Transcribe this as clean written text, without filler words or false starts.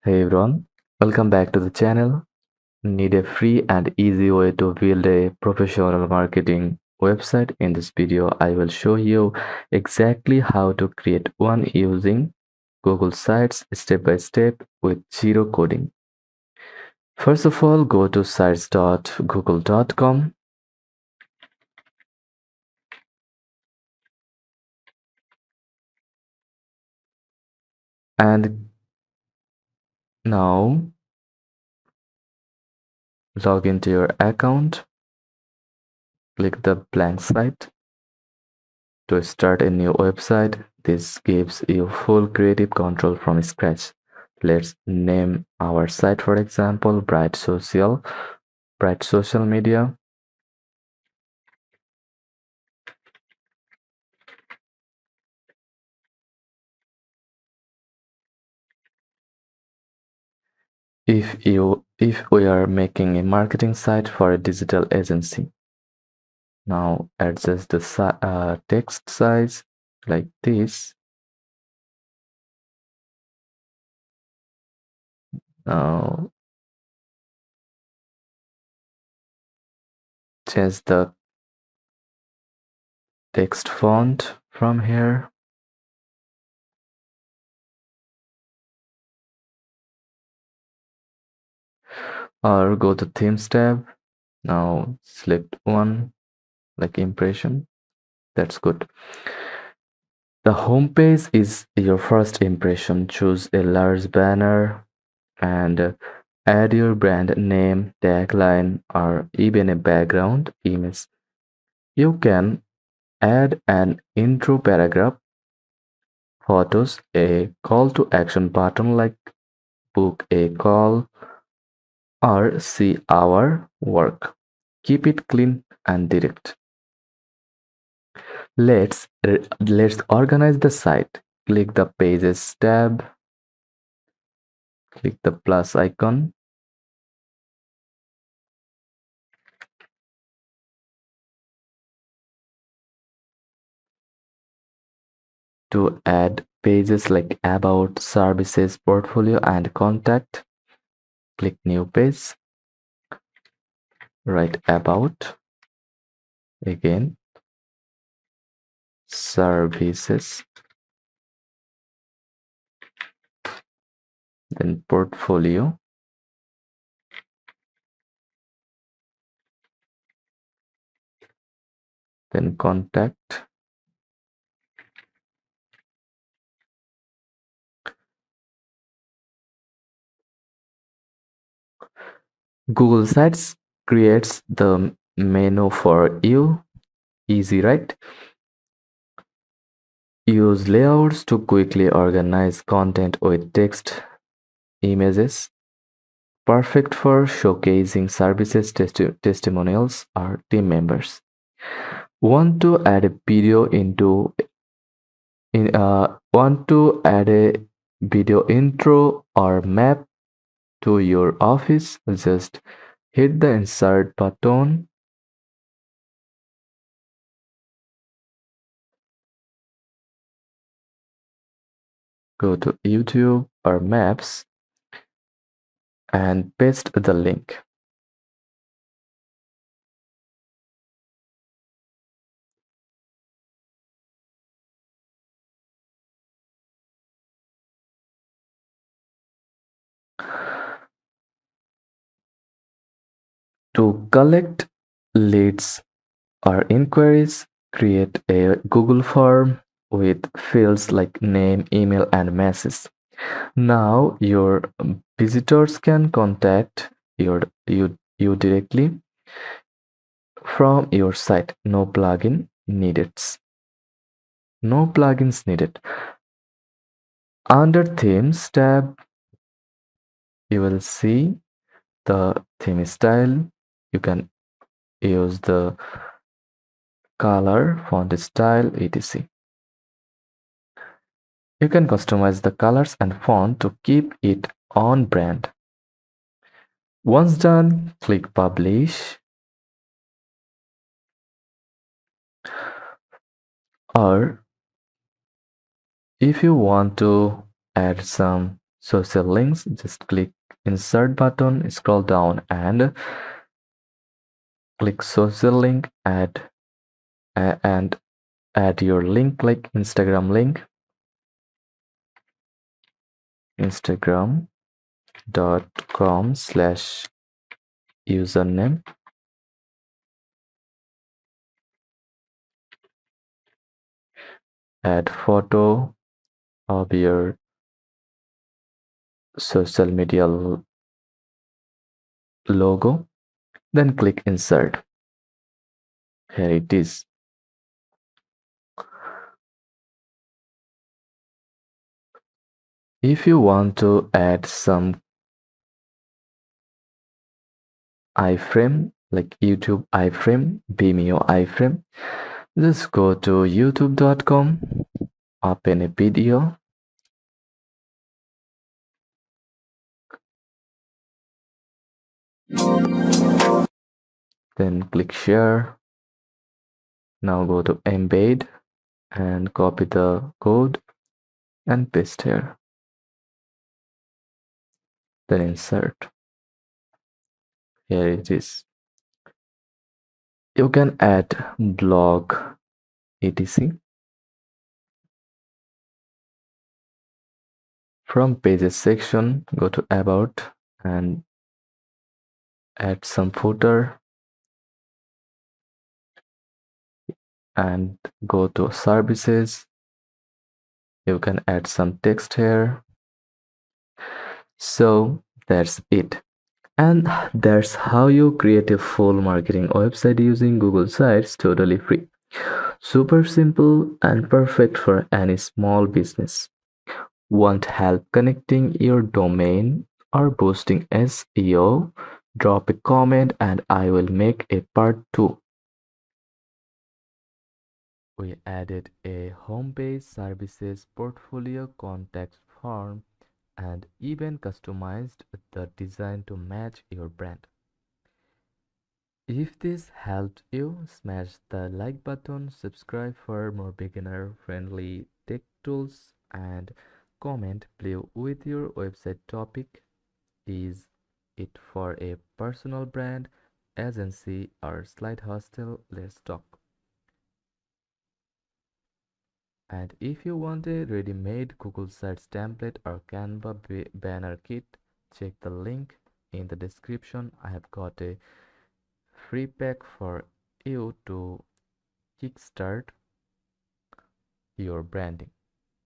Hey everyone, welcome back to the channel. Need a free and easy way to build a professional marketing website? In this video, I will show you exactly how to create one using Google Sites step by step with zero coding. First of all, go to sites.google.com and now log into your account. Click the blank site to start a new website. This gives you full creative control from scratch. Let's name our site, for example, Bright Social Media. If we are making a marketing site for a digital agency, now adjust the text size like this. Now change the text font from here. Or go to Themes tab. Now select one like impression. That's good. The home page is your first impression. Choose a large banner and add your brand name, tagline, or even a background image. You can add an intro paragraph, photos, a call to action button like book a call or see our work. Keep it clean and direct. Let's organize the site. Click the Pages tab. Click the plus icon. To add pages like About, Services, Portfolio, and Contact, click New Page. Write About. Again, Services. Then Portfolio. Then Contact. Google Sites creates the menu for you. Easy, right? Use layouts to quickly organize content with text, images. Perfect for showcasing services, testimonials, or team members. Want to add a video want to add a video intro or map to your office? Just hit the insert button. Go to YouTube or Maps and paste the link. To collect leads or inquiries, create a Google form with fields like name, email, and message. Now your visitors can contact you directly from your site. No plugin needed. No plugins needed. Under Themes tab, you will see the theme style. You can use the color, font style, etc. You can customize the colors and font to keep it on brand. Once done, click Publish. Or if you want to add some social links, just click insert button, scroll down and click social link, and add your link like Instagram link, instagram.com/username, add photo of your social media logo, then click insert. Here it is. If you want to add some iframe like YouTube iframe, Vimeo iframe, just go to youtube.com, open a video, then click share. Now go to embed and copy the code and paste here. Then insert. Here it is. You can add blog etc. From pages section, go to about and add some footer and go to services. You can add some text here. So that's it. And that's how you create a full marketing website using Google Sites totally free. Super simple and perfect for any small business. Want help connecting your domain or boosting SEO? Drop a comment and I will make a part 2. We added a homepage, services, portfolio, contact form, and even customized the design to match your brand. If this helped you, smash the like button, subscribe for more beginner-friendly tech tools, and comment below with your website topic. Is it for a personal brand, agency, or slide hostel? Let's talk. And if you want a ready-made Google Sites template or Canva banner kit, check the link in the description. I have got a free pack for you to kickstart your branding.